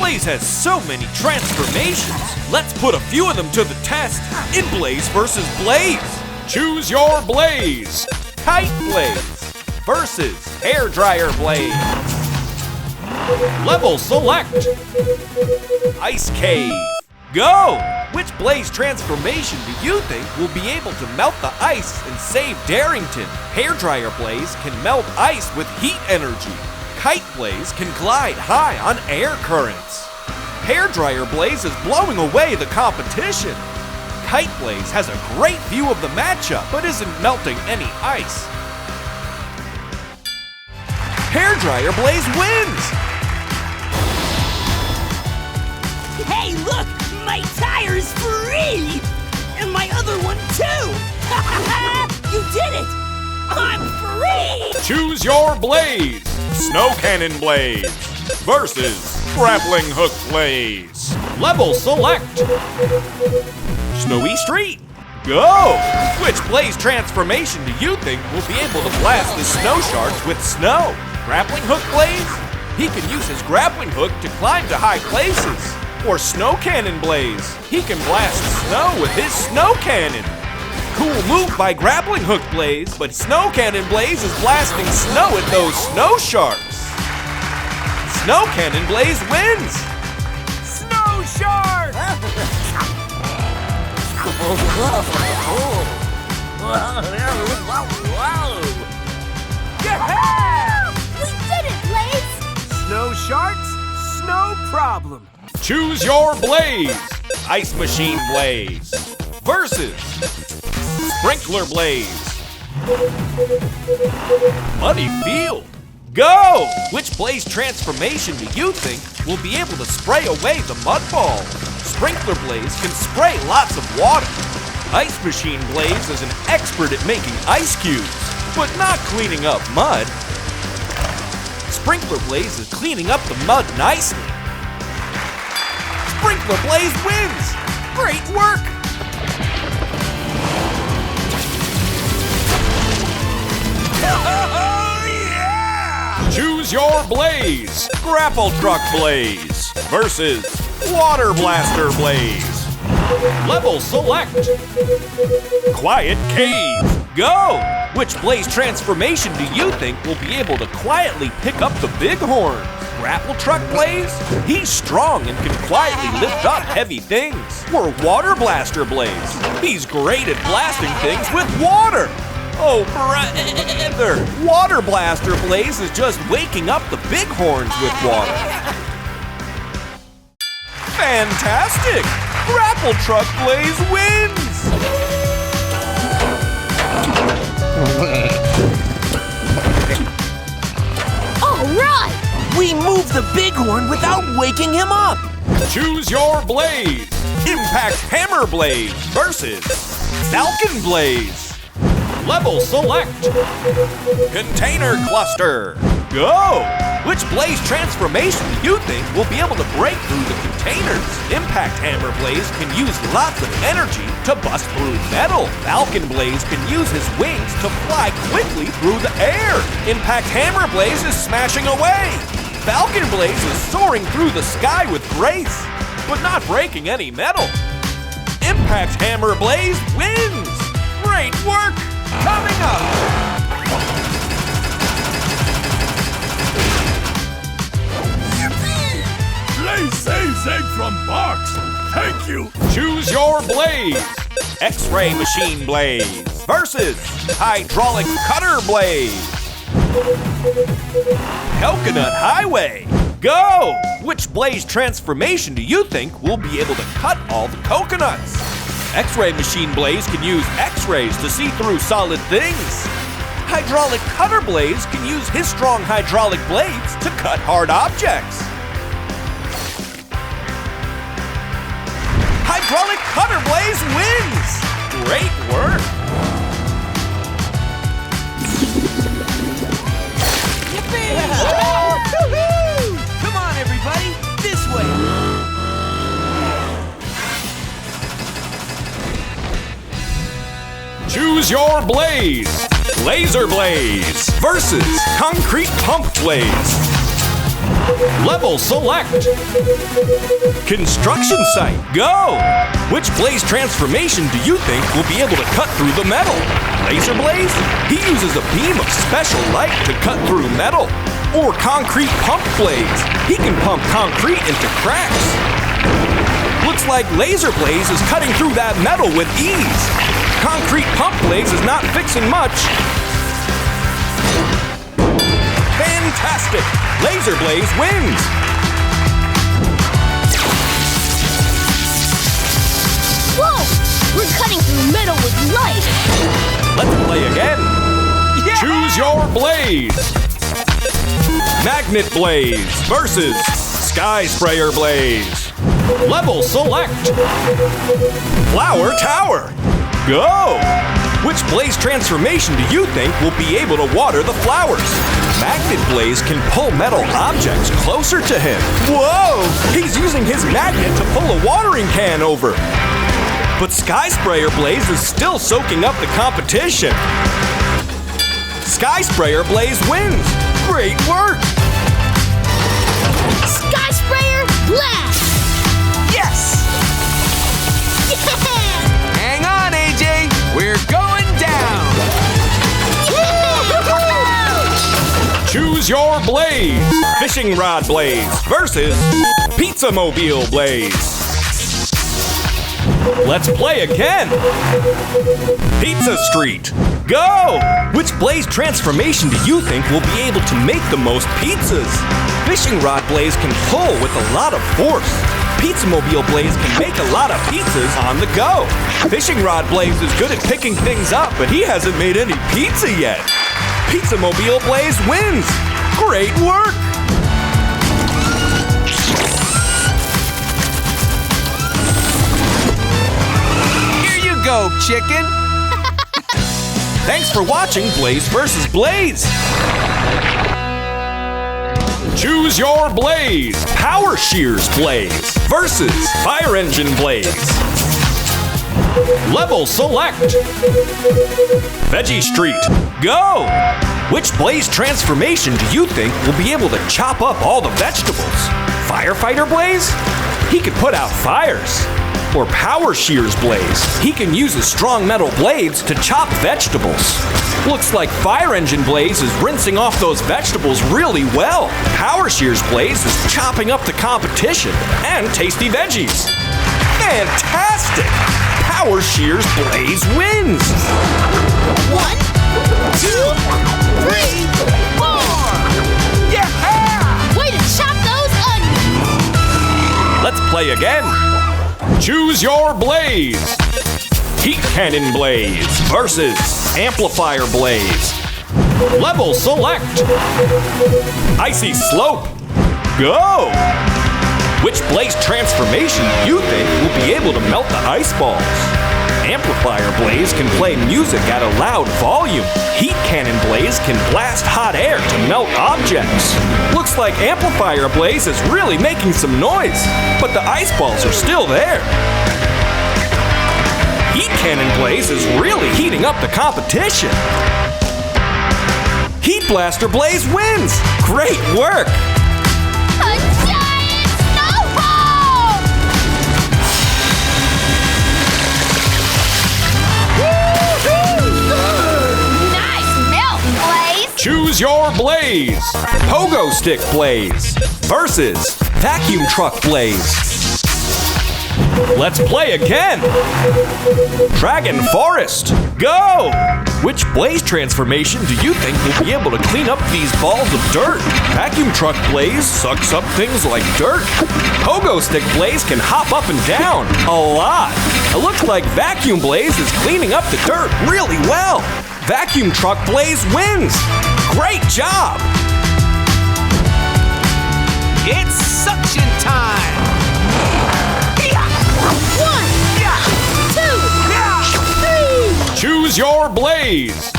Blaze has so many transformations. Let's put a few of them to the test in Blaze vs. Blaze. Choose your Blaze. Kite Blaze versus Hairdryer Blaze. Level select. Ice Cave. Go! Which Blaze transformation do you think will be able to melt the ice and save Darington? Hairdryer Blaze can melt ice with heat energy. Kite Blaze can glide high on air currents. Hairdryer Blaze is blowing away the competition. Kite Blaze has a great view of the matchup, but isn't melting any ice. Hairdryer Blaze wins! Hey, look! My tire's free! And my other one, too! You did it! I'm free! Choose your Blaze! Snow Cannon Blaze versus Grappling Hook Blaze. Level select. Snowy Street. Go! Which Blaze transformation do you think will be able to blast the snow sharks with snow? Grappling Hook Blaze? He can use his grappling hook to climb to high places. Or Snow Cannon Blaze. He can blast snow with his snow cannon. Cool move by Grappling Hook Blaze, but Snow Cannon Blaze is blasting snow at those snow sharks. Snow Cannon Blaze wins! Snow shark! Yeah! We did it, Blaze! Snow sharks, no problem. Choose your Blaze! Ice Machine Blaze versus Sprinkler Blaze. Muddy Field. Go! Which Blaze transformation do you think will be able to spray away the mud balls? Sprinkler Blaze can spray lots of water. Ice Machine Blaze is an expert at making ice cubes, but not cleaning up mud. Sprinkler Blaze is cleaning up the mud nicely. Sprinkler Blaze wins! Great work! Oh, yeah! Choose your Blaze! Grapple Truck Blaze versus Water Blaster Blaze. Level select. Quiet Cave. Go! Which Blaze transformation do you think will be able to quietly pick up the bighorn? Grapple Truck Blaze? He's strong and can quietly lift up heavy things. Or Water Blaster Blaze? He's great at blasting things with water. Oh, brother! Water Blaster Blaze is just waking up the bighorns with water. Fantastic! Grapple Truck Blaze wins! All right! We moved the bighorn without waking him up! Choose your Blaze! Impact Hammer Blaze versus Falcon Blaze. Level select. Container Cluster. Go! Which Blaze transformation do you think will be able to break through the containers? Impact Hammer Blaze can use lots of energy to bust through metal. Falcon Blaze can use his wings to fly quickly through the air. Impact Hammer Blaze is smashing away. Falcon Blaze is soaring through the sky with grace, but not breaking any metal. Impact Hammer Blaze wins! Great work! Coming up! Blaze saves egg from box. Thank you. Choose your Blaze! X-Ray Machine Blaze versus Hydraulic Cutter Blaze. Coconut Highway. Go! Which Blaze transformation do you think will be able to cut all the coconuts? X-Ray Machine Blaze can use X-rays to see through solid things. Hydraulic Cutter Blaze can use his strong hydraulic blades to cut hard objects. Hydraulic Cutter Blaze wins! Great work! Yippee! Come on, everybody! This way! Choose your Blaze! Laser Blaze versus Concrete Pump Blaze. Level select. Construction site, go! Which blaze transformation do you think will be able to cut through the metal? Laser blaze? He uses a beam of special light to cut through metal. Or concrete pump blaze. He can pump concrete into cracks. Looks like laser blaze is cutting through that metal with ease. Concrete pump blaze is not fixing much. Fantastic! Laser blaze wins! Whoa! We're cutting through metal with light! Let's play again! Yeah! Choose your blaze! Magnet blaze versus sky sprayer blaze. Level select. Flower tower. Go! Which blaze transformation do you think will be able to water the flowers? Magnet blaze can pull metal objects closer to him. Whoa! He's using his magnet to pull a watering can over. But sky sprayer blaze is still soaking up the competition. Sky sprayer blaze wins. Great work! Sky Sprayer Blast! Yes! Yeah! Hang on, AJ. We're going down. Choose your blaze. Fishing rod blaze versus pizza mobile blaze. Let's play again. Pizza Street. Go! Which blaze transformation do you think will be able to make the most pizzas? Fishing rod blaze can pull with a lot of force. Pizza mobile blaze can make a lot of pizzas on the go. Fishing rod blaze is good at picking things up, but he hasn't made any pizza yet. Pizza mobile blaze wins. Great work! Here you go, chicken. Thanks for watching Blaze vs. Blaze. Choose your blaze. Power Shears Blaze versus Fire Engine Blaze. Level select. Veggie Street, go! Which blaze transformation do you think will be able to chop up all the vegetables? Firefighter Blaze? He could put out fires. Or Power Shears Blaze. He can use his strong metal blades to chop vegetables. Looks like Fire Engine Blaze is rinsing off those vegetables really well. Power Shears Blaze is chopping up the competition and tasty veggies. Fantastic! Power Shears Blaze wins! 1, 2, 3, 4! Yeah! Way to chop those onions! Let's play again. Choose your blaze. Heat Cannon Blaze versus Amplifier Blaze. Level select. Icy Slope. Go! Which blaze transformation do you think will be able to melt the ice balls? Amplifier Blaze can play music at a loud volume. Heat Cannon Blaze can blast hot air to melt objects. Looks like Amplifier Blaze is really making some noise, but the ice balls are still there. Heat Cannon Blaze is really heating up the competition. Heat Blaster Blaze wins! Great work! A giant snowball! Nice melting, Blaze! Choose your blaze. Pogo Stick Blaze versus Vacuum Truck Blaze. Let's play again. Dragon Forest, go! Which blaze transformation do you think will be able to clean up these balls of dirt? Vacuum Truck Blaze sucks up things like dirt. Pogo Stick Blaze can hop up and down a lot. It looks like Vacuum Blaze is cleaning up the dirt really well. Vacuum Truck Blaze wins. Great job! It's suction time. 1, 2, 3! Choose your blaze.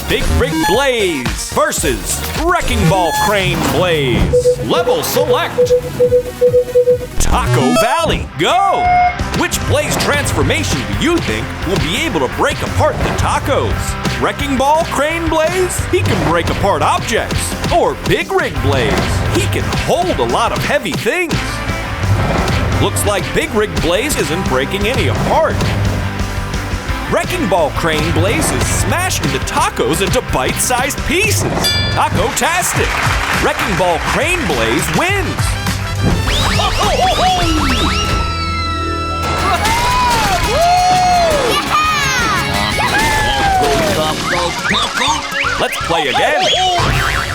Big Rig Blaze versus Wrecking Ball Crane Blaze. Level select. Taco Valley, go! Which blaze transformation do you think will be able to break apart the tacos? Wrecking Ball Crane Blaze? He can break apart objects. Or Big Rig Blaze? He can hold a lot of heavy things. Looks like Big Rig Blaze isn't breaking any apart. Wrecking Ball Crane Blaze is smashing the tacos into bite-sized pieces. Taco-tastic! Wrecking Ball Crane Blaze wins! Let's play again!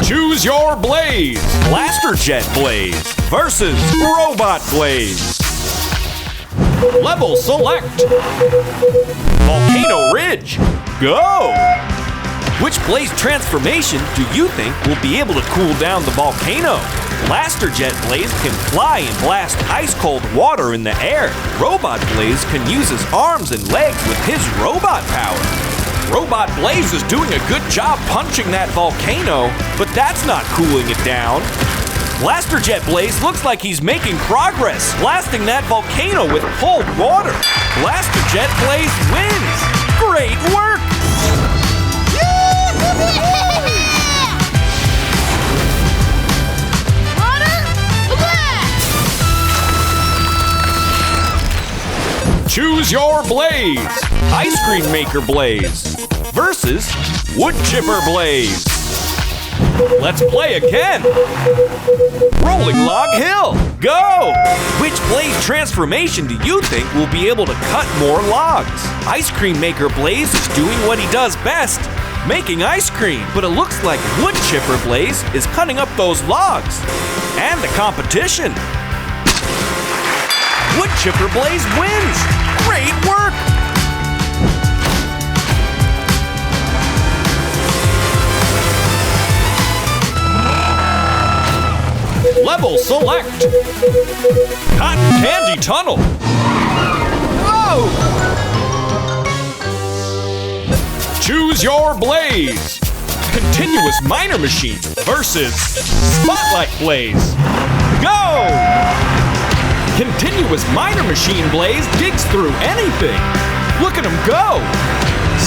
Choose your Blaze! Blaster Jet Blaze versus Robot Blaze. Level select. Volcano Ridge. Go! Which Blaze transformation do you think will be able to cool down the volcano? Blaster Jet Blaze can fly and blast ice-cold water in the air. Robot Blaze can use his arms and legs with his robot power. Robot Blaze is doing a good job punching that volcano, but that's not cooling it down. Blaster Jet Blaze looks like he's making progress, blasting that volcano with cold water. Blaster Jet Blaze wins! Great work! Choose your Blaze! Ice Cream Maker Blaze versus Wood Chipper Blaze. Let's play again! Rolling Log Hill, go! Which Blaze transformation do you think will be able to cut more logs? Ice Cream Maker Blaze is doing what he does best, making ice cream. But it looks like Wood Chipper Blaze is cutting up those logs. And the competition. Wood Chipper Blaze wins! Great work! Level select. Cotton Candy Tunnel. Whoa! Choose your Blaze. Continuous Miner Machine versus Spotlight Blaze. Go! Continuous Miner Machine Blaze digs through anything. Look at him go!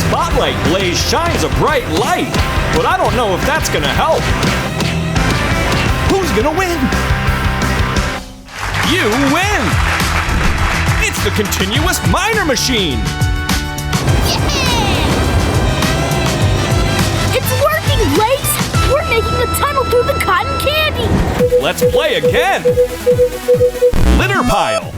Spotlight Blaze shines a bright light, but I don't know if that's gonna help. Who's gonna win? You win! It's the Continuous Miner Machine! Yeah! It's working, Blaze! We're making a tunnel through the cotton candy! Let's play again! Litter Pile!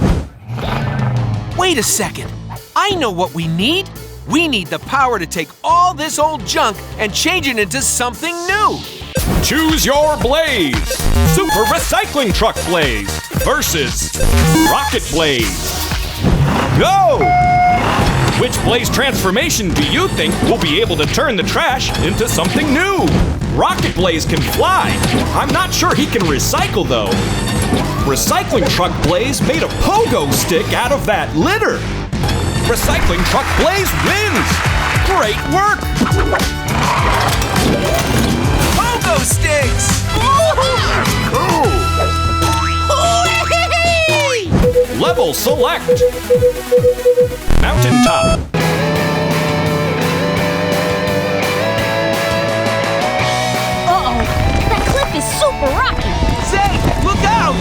Wait a second. I know what we need. We need the power to take all this old junk and change it into something new. Choose your Blaze! Super Recycling Truck Blaze versus Rocket Blaze. Go! Which Blaze transformation do you think will be able to turn the trash into something new? Rocket Blaze can fly. I'm not sure he can recycle though. Recycling Truck Blaze made a pogo stick out of that litter. Recycling Truck Blaze wins! Great work! Pogo sticks! Level select. Mountaintop. Uh-oh, that cliff is super rocky. Zay, look out!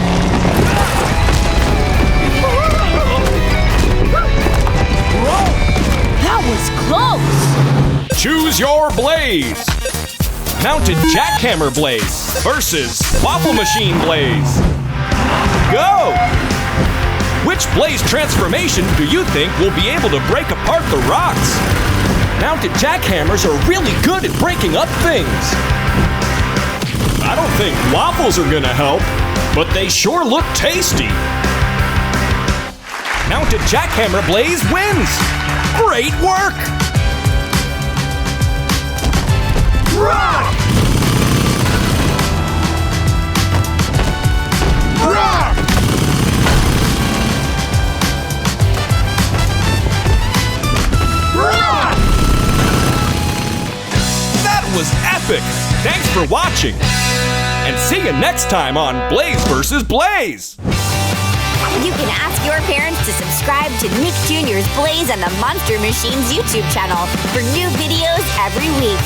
That was close. Choose your Blaze. Mounted Jackhammer Blaze versus Waffle Machine Blaze. Go! Which Blaze transformation do you think will be able to break apart the rocks? Mounted jackhammers are really good at breaking up things. I don't think waffles are gonna help, but they sure look tasty. Mounted Jackhammer Blaze wins! Great work! Rock! Rock! Rock! That was epic! Thanks for watching! And see you next time on Blaze vs. Blaze! You can ask your parents to subscribe to Nick Jr.'s Blaze and the Monster Machines YouTube channel for new videos every week.